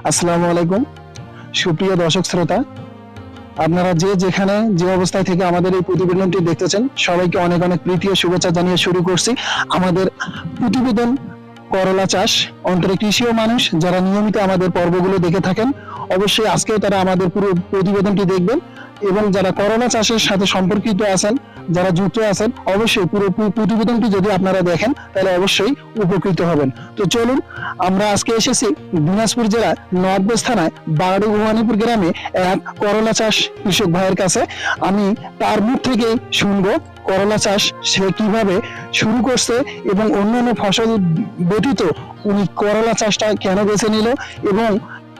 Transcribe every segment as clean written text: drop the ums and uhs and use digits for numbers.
আসসালামু আলাইকুম সুপ্রিয় দর্শক শ্রোতা, আপনারা যে যেখানে যে অবস্থায় থেকে আমাদের এই প্রতিবেদনটি দেখতেছেন সবাইকে অনেক অনেক প্রীতি ও শুভেচ্ছা জানিয়ে শুরু করছি আমাদের প্রতিবেদন। করলা চাষ অন্তরে কৃষি ও মানুষ যারা নিয়মিত আমাদের পর্বগুলো দেখে থাকেন অবশ্যই আজকেও তারা আমাদের পুরো প্রতিবেদনটি দেখবেন, এবং যারা করলা চাষের সাথে সম্পর্কিত আছেন, যারা যুক্ত আছেন, অবশ্যই পুরো প্রতিবেদনটি যদি আপনারা দেখেন তাহলে অবশ্যই উপকৃত হবেন। তো চলুন, আমরা আজকে এসেছি দিনাজপুর জেলার নবাবগঞ্জ থানায় বাগাড়ি ভবানীপুর গ্রামে এক করলা চাষ কৃষক ভাইয়ের কাছে। আমি তার মুখ থেকে শুনবো করলা চাষ সে কিভাবে শুরু করছে এবং অন্যান্য ফসল ব্যতীত উনি করলা চাষটা কেন বেছে নিল, এবং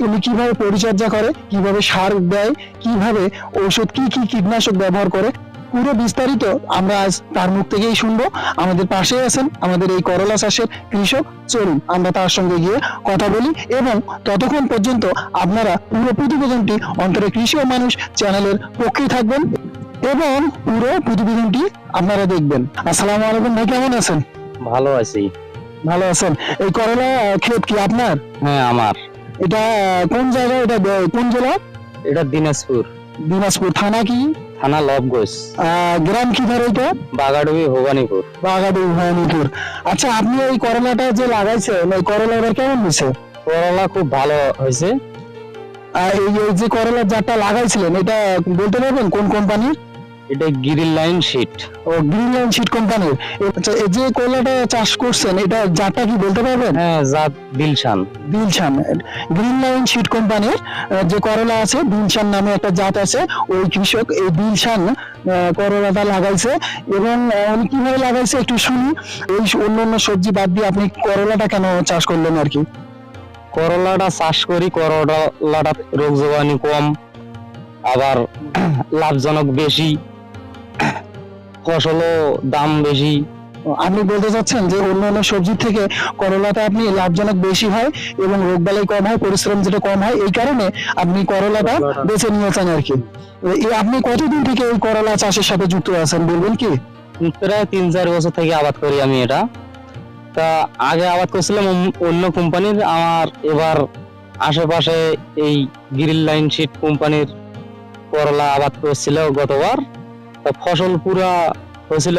উনি কিভাবে পরিচর্যা করে, কিভাবে সার দেয়, কিভাবে ঔষধ, কি কি কীটনাশক ব্যবহার করে, পুরো বিস্তারিত আমরা আজ তার মুখ থেকেই শুনবো। আমাদের পাশে আছেন আমাদের এই করলা চাষের কৃষক, চলুন আমরা তার সঙ্গে গিয়ে কথা বলি, এবং ততক্ষণ পর্যন্ত আপনারা পুরো প্রতিবেদনটি অন্তরে কৃষি ও মানুষ চ্যানেলের পক্ষেই থাকবেন এবং পুরো প্রতিবেদনটি আপনারা দেখবেন। আসসালামু আলাইকুম ভাই, কেমন আছেন? ভালো আছি। ভালো আছেন। এই করলা ক্ষেত কি আপনার? হ্যাঁ, আমার। এটা কোন জায়গা, এটা কোন জেলা? এটা দিনাজপুর। দিনাজপুর থানা কি? থানা নবাবগঞ্জ। গ্রাম কি ধরে এটা? বাগাডুবি ভবানীপুর। বাগাডুবি ভবানীপুর। আচ্ছা, আপনি এই করলাটা যে লাগাইছেন, এই করলা এবার কেমন হয়েছে? করলা খুব ভালো হয়েছে। এই এই যে করলার জাতটা লাগাইছিলেন এটা বলতে পারবেন কোন কোম্পানির? এটা গ্রিন লাইন শীট। ও, গ্রিন লাইন শীট কোম্পানির। আচ্ছা, এই যে করলাটা চাষ করছেন এটা জাতটা কি বলতে পারবেন? হ্যাঁ, জাত Dilshan. Dilshan. Green line sheet কোম্পানির যে করলা আছে, দিলশান নামে একটা জাত আছে, ওই কৃষক এই দিলশান করলাটা লাগাইছে। এবং উনি কিভাবে লাগাইছে একটু শুনি। এই অন্যান্য সবজি বাদ দিয়ে আপনি করলাটা কেন চাষ করলেন আর কি? করলাটা চাষ করি, করলাটা রোগ জীবাণু কম, আবার লাভজনক বেশি, ফসলও দাম বেশি। আপনি বলতে চাচ্ছেন যে অন্যান্য সবজি থেকে করলাতে আপনি লাভজনক বেশি হয় এবং রোগবালাই কম হয়, পরিশ্রম যেটা কম হয়, এই কারণে আপনি করলাটা বেছে নিয়েছেন আর কি। আপনি কতদিন থেকে এই করলা চাষের সাথে যুক্ত আছেন বলবেন কি? প্রায় 3-4 বছর থেকে আবাদ করি আমি এটা। তা আগে আবাদ করছিলাম অন্য কোম্পানির, আমার এবার আশেপাশে এই গ্রিন লাইন শীট কোম্পানির করলা আবাদ করছিল গতবার। তা ফসল পুরা হয়েছিল।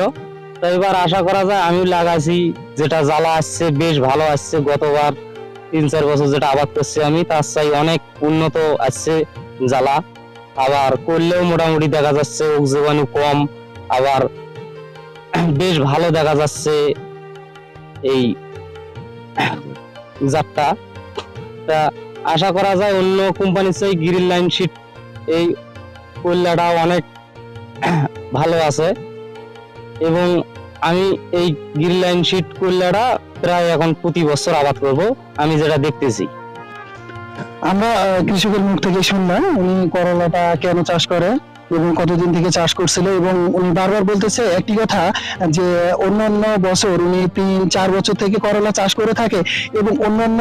তা এবার আশা করা যায়, আমি লাগাইছি যেটা জ্বালা আসছে বেশ ভালো আসছে। গতবার 3-4 বছর যেটা আবাদ করছি আমি তার চাই অনেক উন্নত আসছে জ্বালা। আবার করলেও মোটামুটি দেখা যাচ্ছে রোগ জীবাণু কম, আবার বেশ ভালো দেখা যাচ্ছে এই জাতটা। তা আশা করা যায় অন্য কোম্পানির চেয়ে গ্রিন লাইন শীট এই কল্যাটা অনেক ভালো আছে। এবং আমি এই গ্রিন লাইন শীট কল্যাটা প্রায় এখন প্রতি বছর আবাদ করব, আমি যেটা দেখতেছি। আমরা কৃষকের মুখ থেকে শুনলাম উনি করলাটা কেন চাষ করে এবং কতদিন থেকে চাষ করছিল, এবং উনি বারবার বলতেছে একটি কথা যে অন্যান্য বছর উনি 3-4 বছর থেকে করলা চাষ করে থাকে, এবং অন্যান্য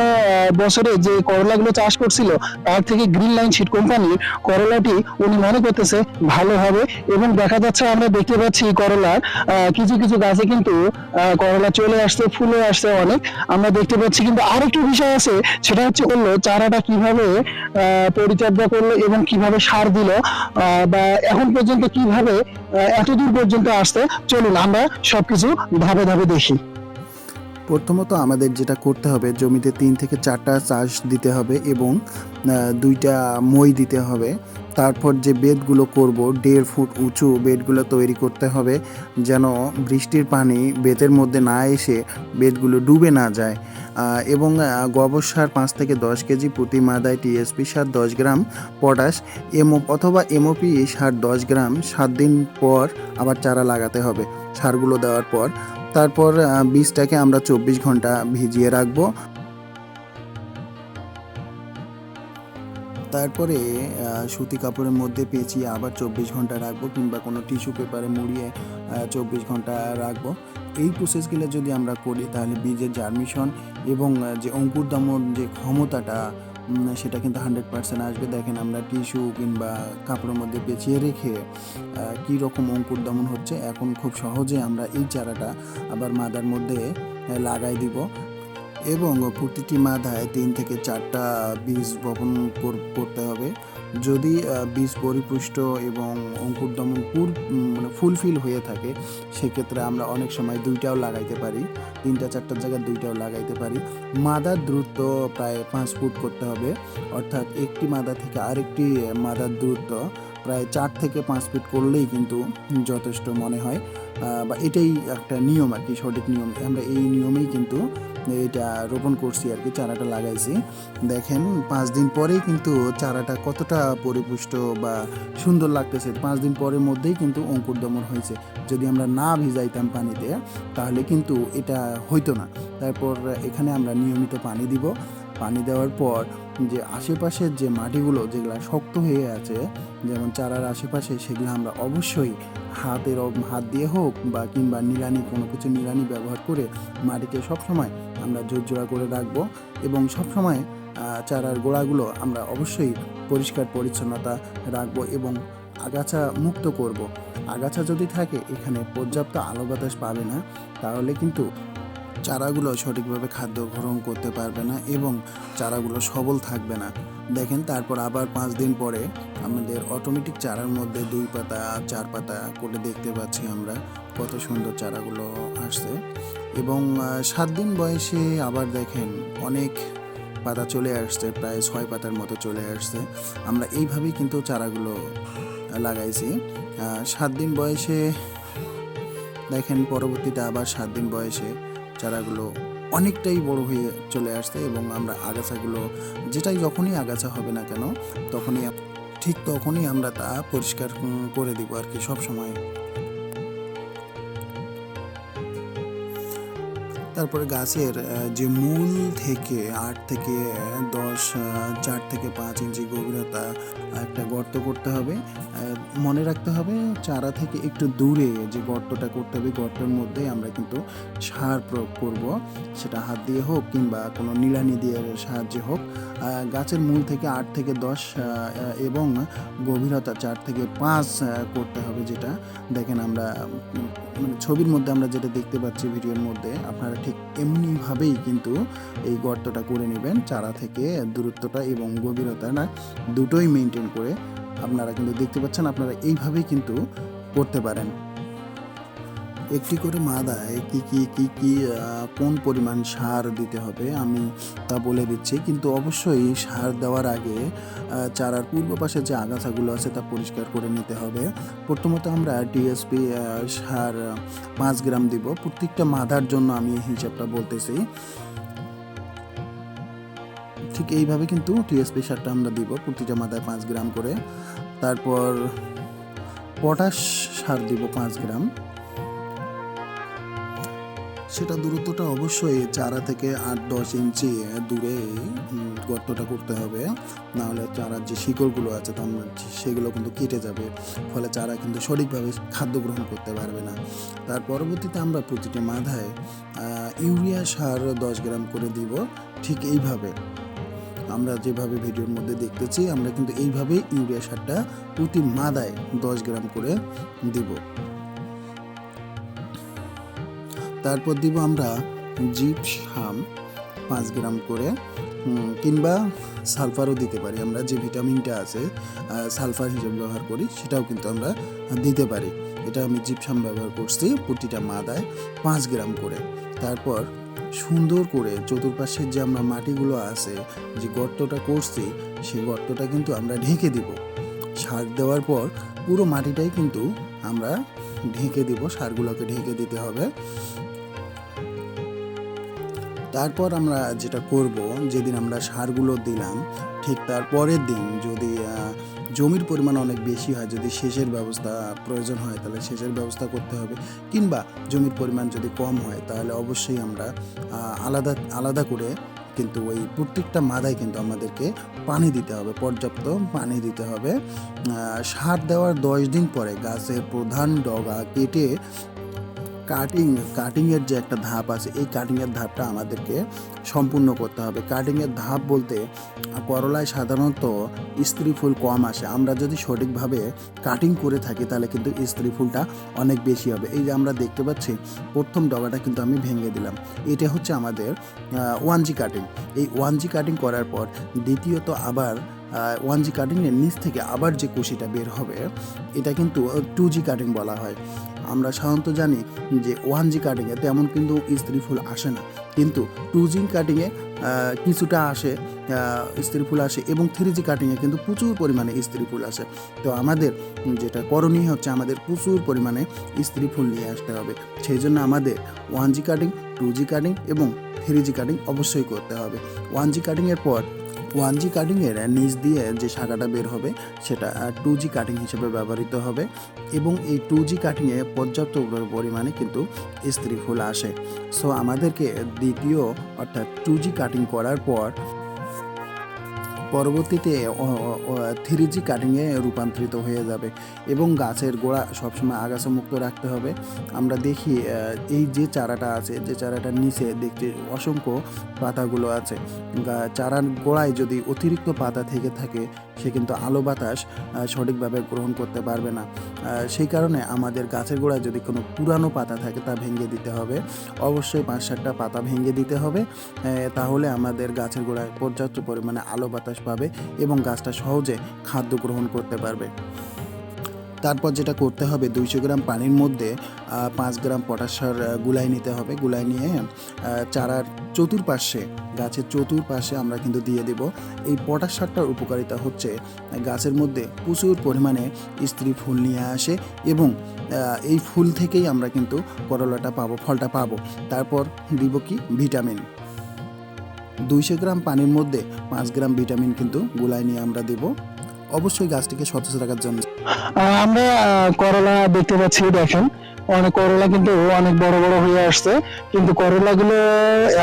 বছরে যে করলাগুলো চাষ করছিল তার থেকে গ্রিন লাইন শীট কোম্পানির করলাটি উনি মনে করতেছে ভালো হবে। এবং দেখা যাচ্ছে, আমরা দেখতে পাচ্ছি করলার কিছু কিছু গাছে কিন্তু করলা চলে আসছে, ফুলে আসছে অনেক, আমরা দেখতে পাচ্ছি। কিন্তু আরেকটি বিষয় আছে, সেটা হচ্ছে বললো চারাটা কিভাবে পরিচর্যা করলো এবং কিভাবে সার দিল, বা এখন পর্যন্ত কিভাবে এতদূর পর্যন্ত আসছে। চলুন আমরা সবকিছু ধাপে ধাপে দেখি। প্রথমত আমাদের যেটা করতে হবে, জমিতে 3 থেকে 4টা চাষ দিতে হবে এবং 2টা মই দিতে হবে। তারপর যে বেডগুলো করব, 1.5 ফুট উঁচু বেডগুলো তৈরি করতে হবে, যেন বৃষ্টির পানি বেতের মধ্যে না এসে বেডগুলো ডুবে না যায়। এবং গোবর সার 5 থেকে 10 কেজি, প্রতি মাদায় টিএসপি সার 10 গ্রাম, পটাশ অথবা এমওপি সার 10 গ্রাম। 7 দিন পর আবার চারা লাগাতে হবে সারগুলো দেওয়ার পর। তারপর বীজটাকে আমরা 24 ঘন্টা ভিজিয়ে রাখবো। তারপরে সুতি কাপড়ের মধ্যে পেঁচিয়ে আবার 24 ঘন্টা রাখবো, কিংবা কোনো টিস্যু পেপারে মুড়িয়ে 24 ঘন্টা রাখবো। এই প্রসেসগুলো যদি আমরা করি তাহলে বীজের জার্মিশন এবং যে অঙ্কুর দমন যে ক্ষমতাটা সেটা কিন্তু 100% আসবে। দেখেন আমরা টিস্যু কিংবা কাপড়ের মধ্যে পেঁচিয়ে রেখে কী রকম অঙ্কুর দমন হচ্ছে। এখন খুব সহজে আমরা এই চারাটা আবার মাদার মধ্যে লাগাই দিব। এবং প্রতিটি মাদায় 3 থেকে 4টা বীজ বপন করতে হবে। যদি বীজ পরিপুষ্ট এবং অঙ্কুরদমন মানে ফুলফিল হয়ে থাকে, সেক্ষেত্রে আমরা অনেক সময় 2টাও লাগাইতে পারি, 3-4টার জায়গায় 2টাও লাগাইতে পারি। মাদার দূরত্ব প্রায় 5 ফুট করতে হবে, অর্থাৎ একটি মাদা থেকে আরেকটি মাদার দূরত্ব প্রায় 4 থেকে 5 ফিট করলেই কিন্তু যথেষ্ট মনে হয়, বা এটাই একটা নিয়ম আর কি, সঠিক নিয়ম। আমরা এই নিয়মেই কিন্তু এটা রোপণ করছি আর কি, চারাটা লাগাইছি। দেখেন 5 দিন পরেই কিন্তু চারাটা কতটা পরিপুষ্ট বা সুন্দর লাগতেছে। 5 দিন পরের মধ্যেই কিন্তু অঙ্কুর দমন হয়েছে। যদি আমরা না ভিজাইতাম পানিতে তাহলে কিন্তু এটা হইতো না। তারপর এখানে আমরা নিয়মিত পানি দিব। পানি দেওয়ার পর যে আশেপাশের যে মাটিগুলো যেগুলো শক্ত হয়ে আছে, যেমন চারার আশেপাশে, সেগুলো আমরা অবশ্যই হাত দিয়ে হোক বা কিংবা নিড়ানি, কোনো কিছু নিড়ানি ব্যবহার করে মাটিকে সবসময় আমরা ঝরঝরা করে রাখবো। এবং সবসময় চারার গোড়াগুলো আমরা অবশ্যই পরিষ্কার পরিচ্ছন্নতা রাখবো এবং আগাছা মুক্ত করব। আগাছা যদি থাকে, এখানে পর্যাপ্ত আলো বাতাস পাবে না, তাহলে কিন্তু চারাগুলো সঠিকভাবে খাদ্য গ্রহণ করতে পারবে না এবং চারাগুলো সবল থাকবে না। দেখেন তারপর আবার 5 দিন পরে আমাদের অটোমেটিক চারার মধ্যে 2 পাতা 4 পাতা করে দেখতে পাচ্ছি আমরা কত সুন্দর চারাগুলো আসছে। এবং 7 দিন বয়সে আবার দেখেন অনেক পাতা চলে আসছে, প্রায় 6 পাতার মতো চলে আসছে। আমরা এইভাবেই কিন্তু চারাগুলো লাগাইছি। 7 দিন বয়সে দেখেন, পরবর্তীতে আবার 7 দিন বয়সে চারাগুলো অনেকটাই বড় হয়ে চলে আসছে এবং আমরা আগাছাগুলো, যেটাই যখনই আগাছা হবে না কেন তখনই আমরা তা পরিষ্কার করে দিব আর কি সব সময়। তারপরে গাছের যে মূল থেকে 8 থেকে 10 4 থেকে 5 ইঞ্চি গভীরতা একটা গর্ত করতে হবে। মনে রাখতে হবে চারা থেকে একটু দূরে যে গর্তটা করতে হবে, গর্তের মধ্যে আমরা কিন্তু সার প্রয়োগ করব, সেটা হাত দিয়ে হোক কিংবা কোনো নিড়ানি দিয়ে সাহায্যে হোক। গাছের মূল থেকে 8 থেকে 10 এবং গভীরতা 4 থেকে 5 করতে হবে। যেটা দেখেন আমরা মানে ছবির মধ্যে আমরা যেটা দেখতে পাচ্ছি ভিডিওর মধ্যে, আপনারা ঠিক এমনিভাবেই কিন্তু এই গর্তটা করে নেবেন। চারা থেকে দূরত্বটা এবং গভীরতাটা দুটোই মেনটেন করে আপনারা কিন্তু দেখতে পাচ্ছেন, আপনারা এইভাবেই কিন্তু করতে পারেন। একটি করে মাদায় কি কোন পরিমাণ সার দিতে হবে আমি তা বলে দিচ্ছি, কিন্তু অবশ্যই সার দেওয়ার আগে চারার পূর্ব পাশে যে আগাছাগুলো আছে তা পরিষ্কার করে নিতে হবে। প্রথমত আমরা টিএসপি সার 5 গ্রাম দিব প্রত্যেকটা মাদার জন্য, আমি এই হিসাবটা বলতেছি। ঠিক এইভাবে কিন্তু টিএসপি সারটা আমরা দিব প্রতিটা মাদায় 5 গ্রাম করে। তারপর পটাশ সার দিব 5 গ্রাম। সেটা দূরত্বটা অবশ্যই চারা থেকে 8-10 ইঞ্চি দূরে গর্তটা করতে হবে, নাহলে চারার যে শিকড়গুলো আছে সেগুলো কিন্তু কেটে যাবে, ফলে চারা কিন্তু সঠিকভাবে খাদ্য গ্রহণ করতে পারবে না। তার পরবর্তীতে আমরা প্রতিটি মাদায় ইউরিয়া সার 10 গ্রাম করে দিব। ঠিক এইভাবে আমরা যেভাবে ভিডিওর মধ্যে দেখতেছি, আমরা কিন্তু এইভাবে ইউরিয়া সারটা প্রতি মাদায় 10 গ্রাম করে দিব। তারপর দিব আমরা জিপসাম 5 গ্রাম করে, কিংবা সালফারও দিতে পারি। আমরা যে ভিটামিনটা আছে সালফার হিসেবে ব্যবহার করি, সেটাও কিন্তু আমরা দিতে পারি। এটা আমি জিপসাম ব্যবহার করছি প্রতিটা মাদায় 5 গ্রাম করে। তারপর সুন্দর করে চতুর্পাশের যে আমরা মাটিগুলো আছে, যে গর্তটা করছি, সেই গর্তটা কিন্তু আমরা ঢেকে দিব। সার দেওয়ার পর পুরো মাটিটাই কিন্তু আমরা ঢেকে দিব, সারগুলোকে ঢেকে দিতে হবে। তারপর আমরা যেটা করব, যেদিন আমরা সারগুলো দিলাম ঠিক তার পরের দিন যদি জমির পরিমাণ অনেক বেশি হয়, যদি সেচের ব্যবস্থা প্রয়োজন হয় তাহলে সেচের ব্যবস্থা করতে হবে, কিংবা জমির পরিমাণ যদি কম হয় তাহলে অবশ্যই আমরা আলাদা করে কিন্তু ওই প্রত্যেকটা মাদায় কিন্তু আমাদেরকে পানি দিতে হবে, পর্যাপ্ত পানি দিতে হবে। সার দেওয়ার 10 দিন পরে গাছের প্রধান ডগা কেটে কাটিংয়ের যে একটা ধাপ আছে, এই কাটিংয়ের ধাপটা আমাদেরকে সম্পূর্ণ করতে হবে। কাটিংয়ের ধাপ বলতে করলায় সাধারণত স্ত্রী ফুল কম আসে। আমরা যদি সঠিকভাবে কাটিং করে থাকি তাহলে কিন্তু স্ত্রী ফুলটা অনেক বেশি হবে। এই যে আমরা দেখতে পাচ্ছি প্রথম ডগাটা কিন্তু আমি ভেঙে দিলাম। এটা হচ্ছে আমাদের 1G কাটিং। এই 1G কাটিং করার পর দ্বিতীয়ত আবার 1G কাটিংয়ের নিচ থেকে আবার যে কুশিটা বের হবে এটা কিন্তু 2G কাটিং বলা হয়। আমরা সাধারণত জানি যে 1G কাটিংয়ে তেমন কিন্তু স্ত্রী ফুল আসে না, কিন্তু 2G কাটিংয়ে কিছুটা আসে, স্ত্রী ফুল আসে, এবং 3G কাটিংয়ে কিন্তু প্রচুর পরিমাণে স্ত্রী ফুল আসে। তো আমাদের যেটা করণীয় হচ্ছে আমাদের প্রচুর পরিমাণে স্ত্রী ফুল নিয়ে আসতে হবে। সেই জন্য আমাদের 1G কাটিং, 2G কাটিং এবং 3G কাটিং অবশ্যই করতে হবে। 1G কাটিংয়ের পর 1G কাটিংয়ের নিচ দিয়ে যে শাখাটা বের হবে সেটা 2G কাটিং হিসেবে ব্যবহৃত হবে, এবং এই 2G কাটিংয়ে পর্যাপ্ত পরিমাণে কিন্তু স্ত্রী ফুল আসে। সো আমাদেরকে দ্বিতীয় অর্থাৎ 2G কাটিং করার পর পরবর্তীতে 3G কাটিংয়ে রূপান্তরিত হয়ে যাবে, এবং গাছের গোড়া সবসময় আগাছা মুক্ত রাখতে হবে। আমরা দেখি এই যে চারাটা আছে, যে চারাটার নিচে দেখছি অসংখ্য পাতাগুলো আছে। চারার গোড়ায় যদি অতিরিক্ত পাতা থেকে থাকে সে কিন্তু আলো বাতাস সঠিকভাবে গ্রহণ করতে পারবে না। সেই কারণে আমাদের গাছের গোড়ায় যদি কোনো পুরানো পাতা থাকে তা ভেঙে দিতে হবে। অবশ্যই 5-7টা পাতা ভেঙে দিতে হবে, তাহলে আমাদের গাছের গোড়ায় পর্যাপ্ত পরিমাণে আলো বাতাস পাবে এবং গাছটা সহজে খাদ্য গ্রহণ করতে পারবে। তারপর যেটা করতে হবে, 200 গ্রাম পানির মধ্যে 5 গ্রাম পটাশ সার গুলাই নিতে হবে। গুলাই নিয়ে চারার চতুর্পাশে, গাছের চতুর্পাশে আমরা কিন্তু দিয়ে দেব। এই পটাশ সারটার উপকারিতা হচ্ছে গাছের মধ্যে প্রচুর পরিমাণে স্ত্রী ফুল নিয়ে আসে, এবং এই ফুল থেকেই আমরা কিন্তু করলাটা পাবো, ফলটা পাবো। তারপর দিব কি ভিটামিন। 200 গ্রাম পানির মধ্যে 5 গ্রাম ভিটামিন কিন্তু গুলাই নিয়ে আমরা দেব, অবশ্যই গাছটিকে সতেজ রাখার জন্য। আমরা করলা দেখতে পাচ্ছি, দেখেন অনেক করলা কিন্তু অনেক বড় বড় হয়ে আসছে, কিন্তু করলাগুলো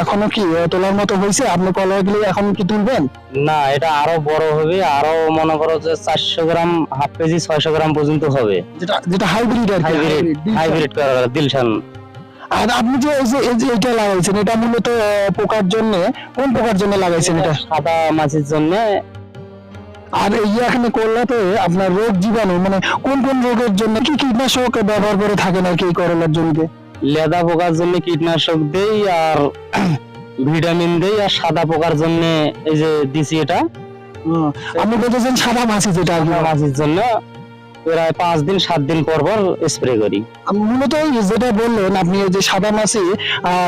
এখনো কি তোলার মতো হয়েছে? আপনি করলাগুলো এখন কি তুলবেন? না, এটা আরো বড় হবে, আরো মনে করো যে 400 গ্রাম, হাফ কেজি, 600 গ্রাম পর্যন্ত হবে। যেটা হাইব্রিড আর কি, হাইব্রিড করলা দিলশান। আর আপনি যে এই যে এটা লাগাইছেন, এটা মূলত পোকার জন্য, কোন পোকার জন্য লাগাইছেন এটা? সাদা মাছির জন্য। আর এই এখানে করলাতে আপনার রোগ জীবাণু, মানে কোন কোন রোগের জন্য কি কীটনাশক ব্যবহার করে থাকেন আর কি এই করলার জমিতে? লেদা পোকার জন্য কীটনাশক দেই, আর ভিটামিন দেই, আর সাদা পোকার জন্য এই যে দিছি এটা। আপনি বলতেছেন সাদা মাছি, যেটা আর কি মাছির জন্য প্রায় 5 দিন 7 দিন পর পর স্প্রে করি। মূলত যেটা বললেন আপনি, এই যে সাদা মাছি,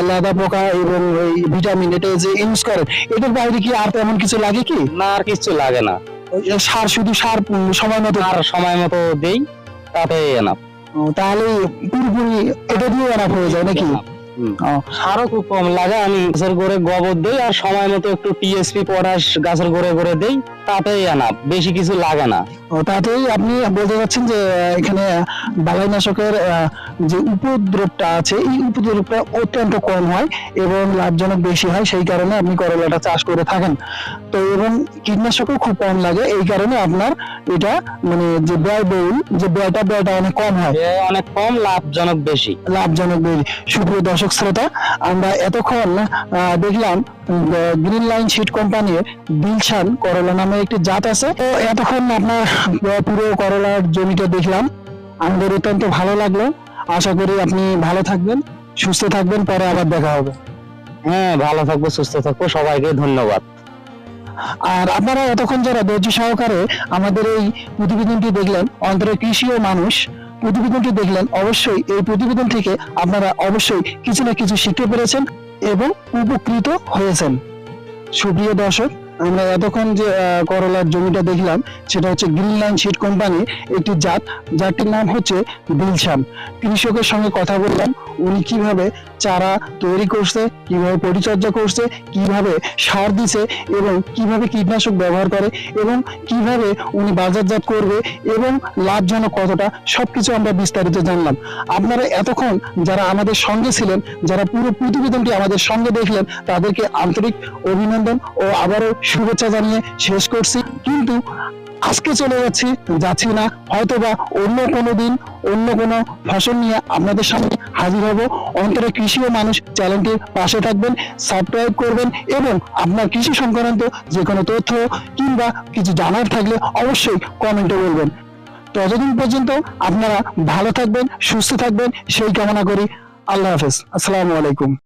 লেদা পোকা এবং এই ভিটামিন, এটা যে ইউজ করেন, এটার বাইরে কি আর তেমন কিছু লাগে কি? না, আর কিছু লাগে না। সার, শুধু সার সময় মতো, আর সময় মতো দেই, তাতে এনাফ। তাহলে পুরোপুরি এটা দিয়ে এনাফ হয়ে যায় নাকি? সারও খুব কম লাগে, আমি গাছের গোড়ে গোবর দেই, আর সময় মতো একটু টিএসপি পটাশ গাছের গোড়ে গোড়ে দেই, তাতেই এনাফ, বেশি কিছু লাগে না। তাতেই আপনি বলতে চাচ্ছেন যে এখানে বালাইনাশকের যে উপদ্রবটা আছে, এই উপদ্রবটা অত্যন্ত কম হয় এবং লাভজনক বেশি হয়, সেই কারণে আপনি করলাটা চাষ করে থাকেন। তো এবং কীটনাশকও খুব কম লাগে, এই কারণে আপনার এটা মানে যে ব্যয়বহুল, যে ব্যয়টা অনেক কম হয়, অনেক কম, লাভজনক বেশি। লাভজনক বেশি। সুপ্রিয় দর্শক শ্রোতা, আমরা এতক্ষণ দেখলাম গ্রিন লাইন সিড কোম্পানির দিলশান করলা নামে একটি জাত আছে। তো এতক্ষণ আপনার পুরো করলার জমিটা দেখলাম, আমাদের অত্যন্ত ভালো লাগলো। আশা করি আপনি ভালো থাকবেন, সুস্থ থাকবেন, পরে আবার দেখা হবে। হ্যাঁ, ভালো থাকবো, সুস্থ থাকবো, সবাইকে ধন্যবাদ। আর আপনারা এতক্ষণ যারা ধৈর্য সহকারে আমাদের এই প্রতিবেদনটি দেখলেন, অন্তরে কৃষি ও মানুষ প্রতিবেদনটি দেখলেন, অবশ্যই এই প্রতিবেদন থেকে আপনারা অবশ্যই কিছু না কিছু শিখতে পেরেছেন এবং উপকৃত হয়েছেন। সুপ্রিয় দর্শক, আমরা এতক্ষণ যে করলার জমিটা দেখলাম সেটা হচ্ছে গ্রিন লাইন সিড কোম্পানির একটি জাত, যারটির নাম হচ্ছে দিলশান। কৃষকের সঙ্গে কথা বললাম, উনি কিভাবে চারা তৈরি করছে, কিভাবে পরিচর্যা করছে, কিভাবে সার দিছে এবং কিভাবে কীটনাশক ব্যবহার করে এবং কিভাবে উনি বাজারজাত করবে এবং লাভজনক কতটা, সবকিছু আমরা বিস্তারিত জানলাম। আপনারা এতক্ষণ যারা আমাদের সঙ্গে ছিলেন, যারা পুরো প্রতিবেদনটি আমাদের সঙ্গে দেখলেন, তাদেরকে আন্তরিক অভিনন্দন ও আবারও শুভেচ্ছা জানিয়ে শেষ করছি। কিন্তু আজকে চলে যাচ্ছি না, হয়তোবা অন্য কোনো দিন অন্য কোনো ফসল নিয়ে আপনাদের সামনে হাজির হব। অন্তরে কৃষি ও মানুষ চ্যানেলটির পাশে থাকবেন, সাবস্ক্রাইব করবেন এবং আপনার কৃষি সংক্রান্ত যে কোনো তথ্য কিংবা কিছু জানার থাকলে অবশ্যই কমেন্টে বলবেন। ততদিন পর্যন্ত আপনারা ভালো থাকবেন, সুস্থ থাকবেন, সেই কামনা করি। আল্লাহ হাফেজ, আসসালামু আলাইকুম।